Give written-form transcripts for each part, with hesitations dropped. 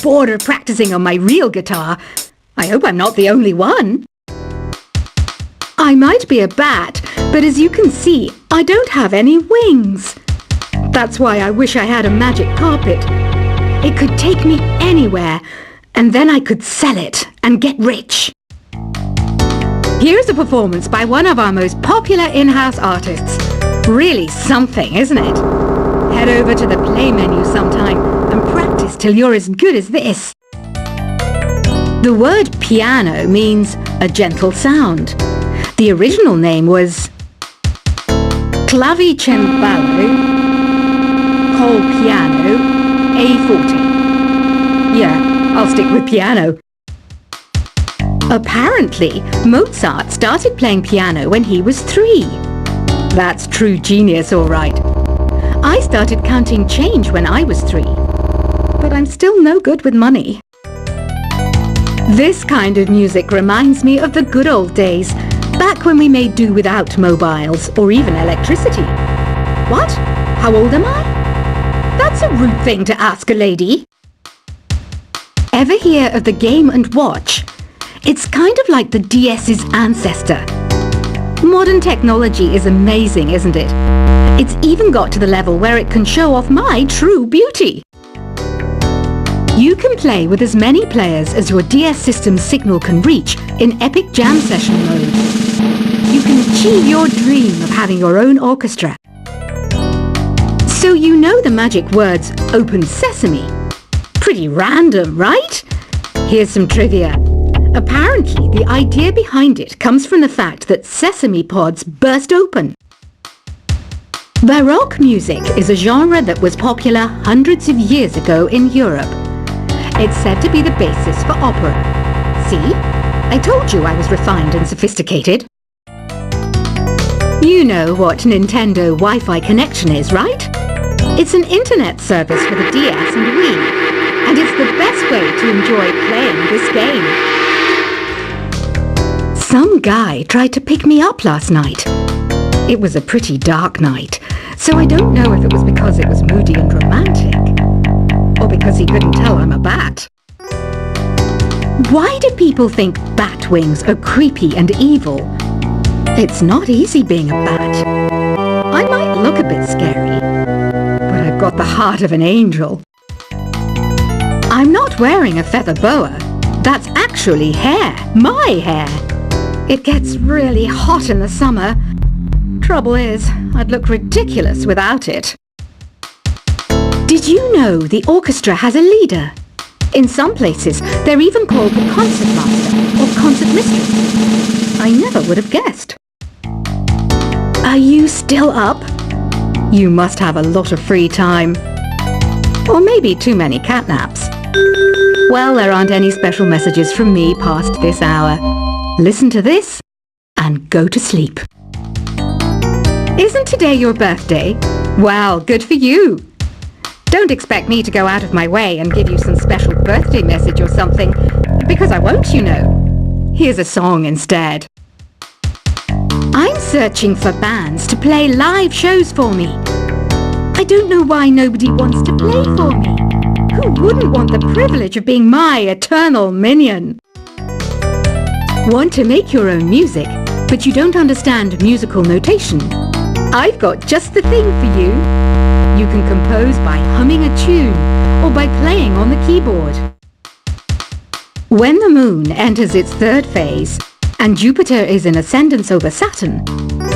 bored of practicing on my real guitar. I hope I'm not the only one. I might be a bat, but as you can see, I don't have any wings. That's why I wish I had a magic carpet. It could take me anywhere, and then I could sell it and get rich. Here's a performance by one of our most popular in-house artists. Really something, isn't it? Head over to the play menu sometime and practice till you're as good as this. The word piano means a gentle sound. The original name was clavicembalo col piano a forte. Yeah, I'll stick with piano. Apparently, Mozart started playing piano when he was 3. That's true genius, all right. I started counting change when I was 3, but I'm still no good with money. This kind of music reminds me of the good old days, back when we made do without mobiles or even electricity. What? How old am I? That's a rude thing to ask a lady. Ever hear of the Game & Watch? It's kind of like the DS's ancestor. Modern technology is amazing, isn't it? It's even got to the level where it can show off my true beauty. You can play with as many players as your DS system's signal can reach in epic jam session mode. You can achieve your dream of having your own orchestra. So you know the magic words "Open Sesame." Pretty random, right? Here's some trivia. Apparently, the idea behind it comes from the fact that sesame pods burst open. Baroque music is a genre that was popular hundreds of years ago in Europe. It's said to be the basis for opera. See? I told you I was refined and sophisticated. You know what Nintendo Wi-Fi connection is, right? It's an internet service for the DS and Wii, and it's the best way to enjoy playing this game. Some guy tried to pick me up last night. It was a pretty dark night, so I don't know if it was because it was moody and romantic, or because he couldn't tell I'm a bat. Why do people think bat wings are creepy and evil? It's not easy being a bat. I might look a bit scary, but I've got the heart of an angel. I'm not wearing a feather boa. That's actually hair, my hair. It gets really hot in the summer. Trouble is, I'd look ridiculous without it. Did you know the orchestra has a leader? In some places, they're even called the concertmaster or concert mistress. I never would have guessed. Are you still up? You must have a lot of free time. Or maybe too many catnaps. Well, there aren't any special messages from me past this hour. Listen to this and go to sleep. Isn't today your birthday? Well, good for you. Don't expect me to go out of my way and give you some special birthday message or something, because I won't, you know. Here's a song instead. I'm searching for bands to play live shows for me. I don't know why nobody wants to play for me. Who wouldn't want the privilege of being my eternal minion? Want to make your own music, but you don't understand musical notation? I've got just the thing for you. You can compose by humming a tune or by playing on the keyboard. When the moon enters its 3rd phase and Jupiter is in ascendance over Saturn,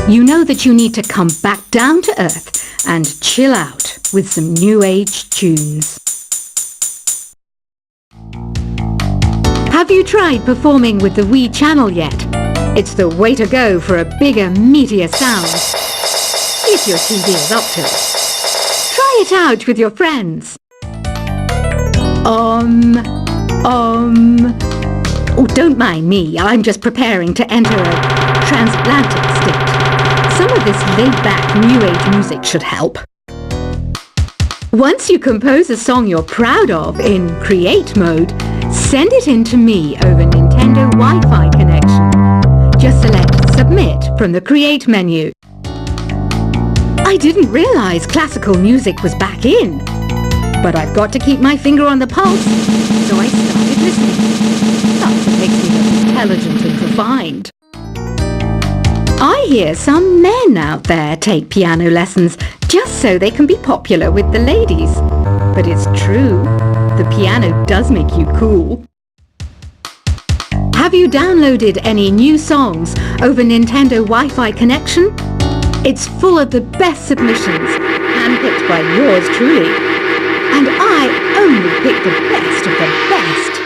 you know that you need to come back down to Earth and chill out with some new age tunes. Have you tried performing with the Wii channel yet? It's the way to go for a bigger, meatier sound. If your TV is up to it. Try it out with your friends. Oh, don't mind me. I'm just preparing to enter a transplanted state. Some of this laid-back, new age music should help. Once you compose a song you're proud of in create mode, send it in to me over Nintendo Wi-Fi connection. Just select Submit from the Create menu. I didn't realize classical music was back in. But I've got to keep my finger on the pulse, so I started listening. That's what makes me look intelligent and refined. I hear some men out there take piano lessons just so they can be popular with the ladies. But it's true, the piano does make you cool. Have you downloaded any new songs over Nintendo Wi-Fi connection? It's full of the best submissions, handpicked by yours truly. And I only pick the best of the best.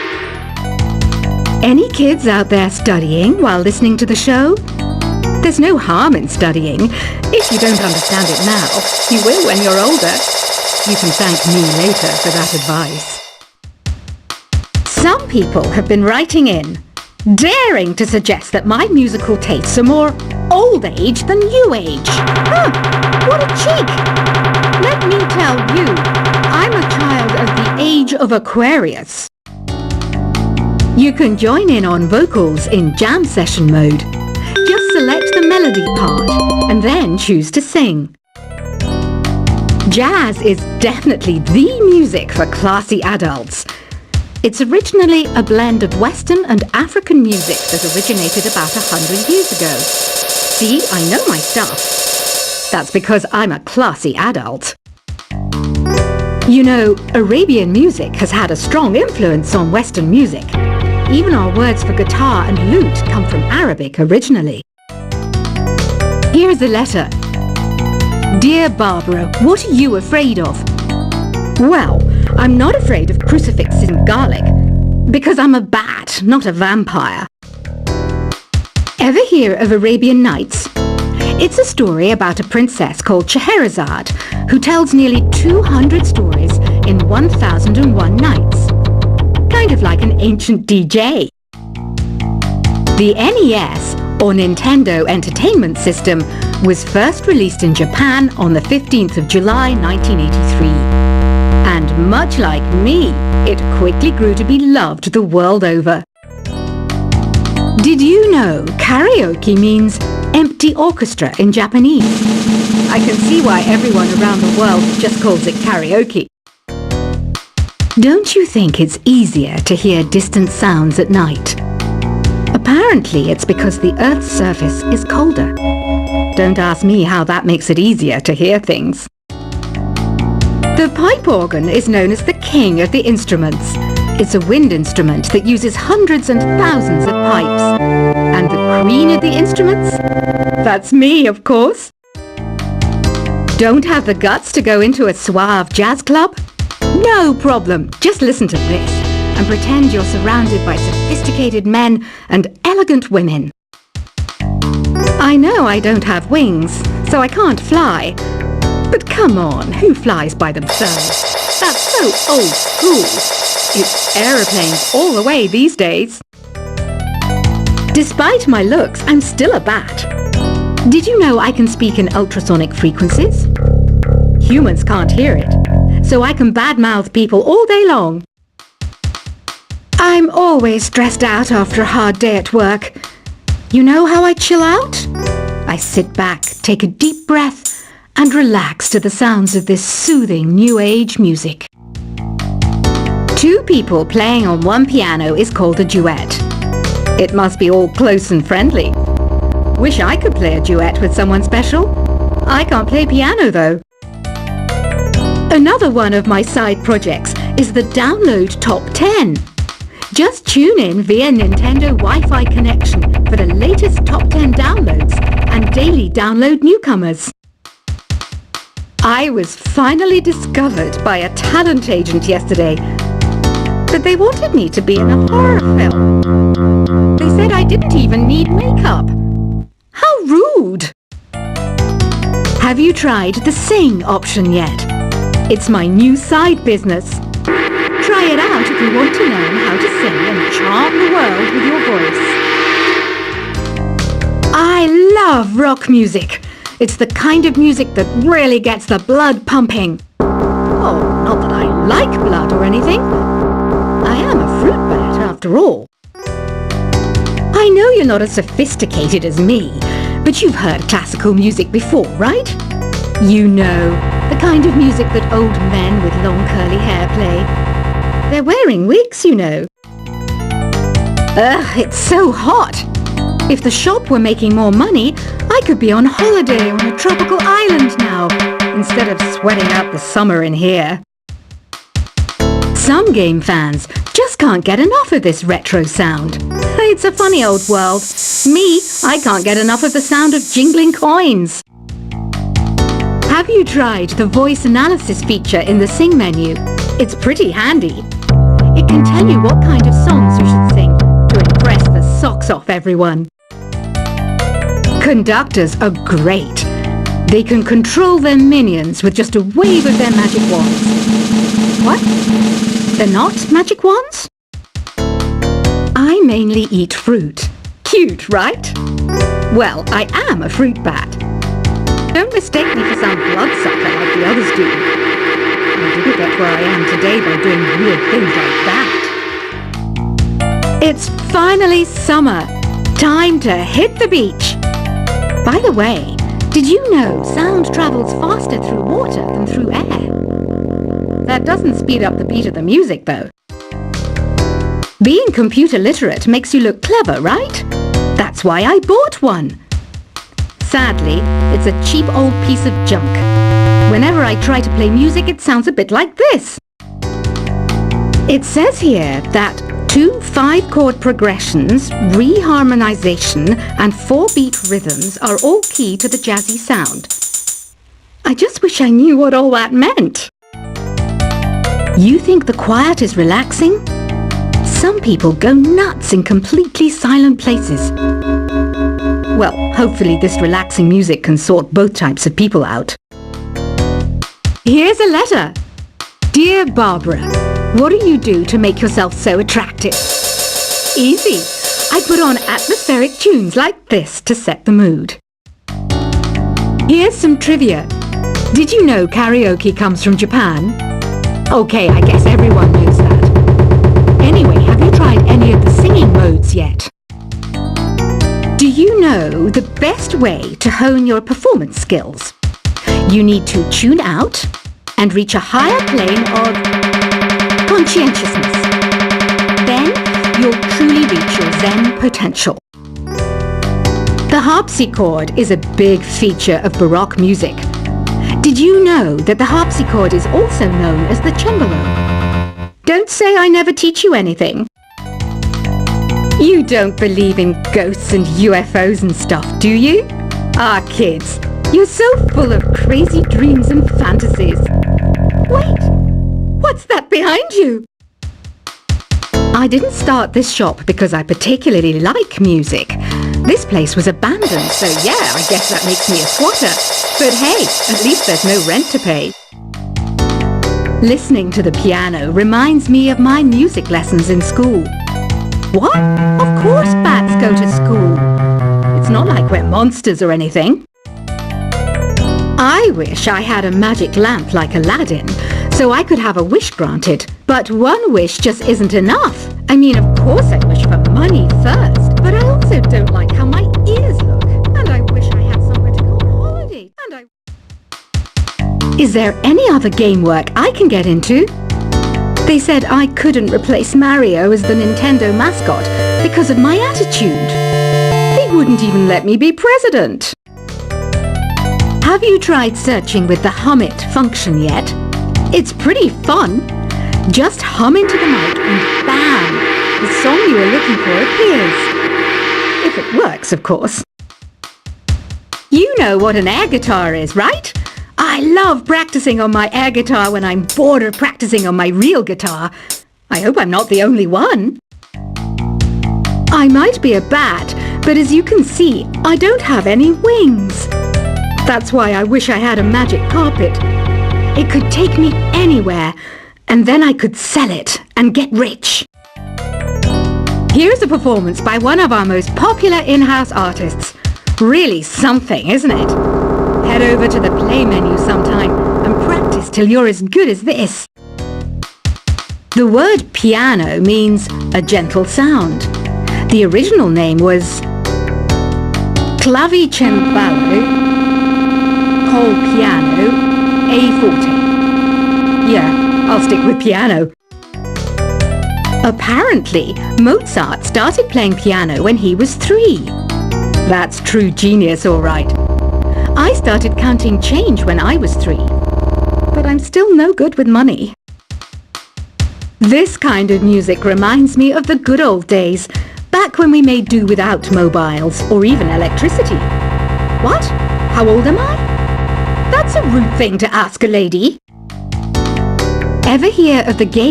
Any kids out there studying while listening to the show? There's no harm in studying. If you don't understand it now, you will when you're older. You can thank me later for that advice. Some people have been writing in, daring to suggest that my musical tastes are more old age than new age. Huh, what a cheek! Let me tell you, I'm a child of the age of Aquarius. You can join in on vocals in jam session mode. Just select the melody part and then choose to sing. Jazz is definitely the music for classy adults. It's originally a blend of Western and African music that originated about 100 years ago. See, I know my stuff. That's because I'm a classy adult. You know, Arabian music has had a strong influence on Western music. Even our words for guitar and lute come from Arabic originally. Here's a letter. Dear Barbara, what are you afraid of? Well, I'm not afraid of crucifixes and garlic, because I'm a bat, not a vampire. Ever hear of Arabian Nights? It's a story about a princess called Scheherazade, who tells nearly 200 stories in 1001 nights. Kind of like an ancient DJ. The NES, or Nintendo Entertainment System, was first released in Japan on the 15th of July 1983. And much like me, it quickly grew to be loved the world over. Did you know karaoke means empty orchestra in Japanese? I can see why everyone around the world just calls it karaoke. Don't you think it's easier to hear distant sounds at night? Apparently it's because the Earth's surface is colder. Don't ask me how that makes it easier to hear things. The pipe organ is known as the king of the instruments. It's a wind instrument that uses hundreds and thousands of pipes. And the queen of the instruments? That's me, of course. Don't have the guts to go into a suave jazz club? No problem. Just listen to this and pretend you're surrounded by sophisticated men and elegant women. I know I don't have wings, so I can't fly. But come on, who flies by themselves? That's so old school. It's aeroplanes all the way these days. Despite my looks, I'm still a bat. Did you know I can speak in ultrasonic frequencies? Humans can't hear it, so I can badmouth people all day long. I'm always stressed out after a hard day at work. You know how I chill out? I sit back, take a deep breath, and relax to the sounds of this soothing new age music. Two people playing on one piano is called a duet. It must be all close and friendly. Wish I could play a duet with someone special. I can't play piano though. Another one of my side projects is the Download Top 10. Just tune in via Nintendo Wi-Fi connection for the latest top 10 downloads and daily download newcomers. I was finally discovered by a talent agent yesterday, but they wanted me to be in a horror film. They said I didn't even need makeup. How rude! Have you tried the Sing option yet? It's my new side business. Try it out if you want to learn how to sing and charm the world with your voice. I love rock music. It's the kind of music that really gets the blood pumping. Oh, not that I like blood or anything. I am a fruit bat after all. I know you're not as sophisticated as me, but you've heard classical music before, right? You know The kind of music that old men with long curly hair play. They're wearing wigs, you know. Ugh, it's so hot. If the shop were making more money, I could be on holiday on a tropical island now, instead of sweating out the summer in here. Some game fans just can't get enough of this retro sound. It's a funny old world. Me, I can't get enough of the sound of jingling coins. Have you tried the voice analysis feature in the Sing menu? It's pretty handy. It can tell you what kind of songs you should sing to impress the socks off everyone. Conductors are great. They can control their minions with just a wave of their magic wands. What? They're not magic wands? I mainly eat fruit. Cute, right? Well, I am a fruit bat. Don't mistake me for some bloodsucker like the others do. I didn't get where I am today by doing weird things like that. It's finally summer. Time to hit the beach. By the way, did you know sound travels faster through water than through air? That doesn't speed up the beat of the music, though. Being computer literate makes you look clever, right? That's why I bought one. Sadly, it's a cheap old piece of junk. Whenever I try to play music, it sounds a bit like this. It says here that 2 5-chord progressions, reharmonization, and 4-beat rhythms are all key to the jazzy sound. I just wish I knew what all that meant. You think the quiet is relaxing? Some people go nuts in completely silent places. Well, hopefully this relaxing music can sort both types of people out. Here's a letter. Dear Barbara, what do you do to make yourself so attractive? Easy. I put on atmospheric tunes like this to set the mood. Here's some trivia. Did you know karaoke comes from Japan? Okay, I guess everyone knows that. Anyway, have you tried any of the singing modes yet? Do you know the best way to hone your performance skills? You need to tune out and reach a higher plane of conscientiousness. Then you'll truly reach your Zen potential. The harpsichord is a big feature of Baroque music. Did you know that the harpsichord is also known as the cembalo? Don't say I never teach you anything. You don't believe in ghosts and UFOs and stuff, do you? Ah, kids, you're so full of crazy dreams and fantasies. Wait, what's that behind you? I didn't start this shop because I particularly like music. This place was abandoned, so yeah, I guess that makes me a squatter. But hey, at least there's no rent to pay. Listening to the piano reminds me of my music lessons in school. What? Of course bats go to school. It's not like we're monsters or anything. I wish I had a magic lamp like Aladdin, so I could have a wish granted. But one wish just isn't enough. I mean, of course I wish for money first, but I also don't like how my ears look. And I wish I had somewhere to go on holiday. Is there any other game work I can get into? They said I couldn't replace Mario as the Nintendo mascot because of my attitude. They wouldn't even let me be president. Have you tried searching with the Hum It function yet? It's pretty fun. Just hum into the mic and bam! The song you were looking for appears. If it works, of course. You know what an air guitar is, right? I love practicing on my air guitar when I'm bored of practicing on my real guitar. I hope I'm not the only one. I might be a bat, but as you can see, I don't have any wings. That's why I wish I had a magic carpet. It could take me anywhere, and then I could sell it and get rich. Here's a performance by one of our most popular in-house artists. Really something, isn't it? Head over to the play menu sometime and practice till you're as good as this. The word piano means a gentle sound. The original name was clavicembalo, col piano, A forte. Yeah, I'll stick with piano. Apparently, Mozart started playing piano when he was 3. That's true genius, all right. I started counting change when I was 3. But I'm still no good with money. This kind of music reminds me of the good old days, back when we made do without mobiles or even electricity. What? How old am I? That's a rude thing to ask a lady. Ever hear of the game?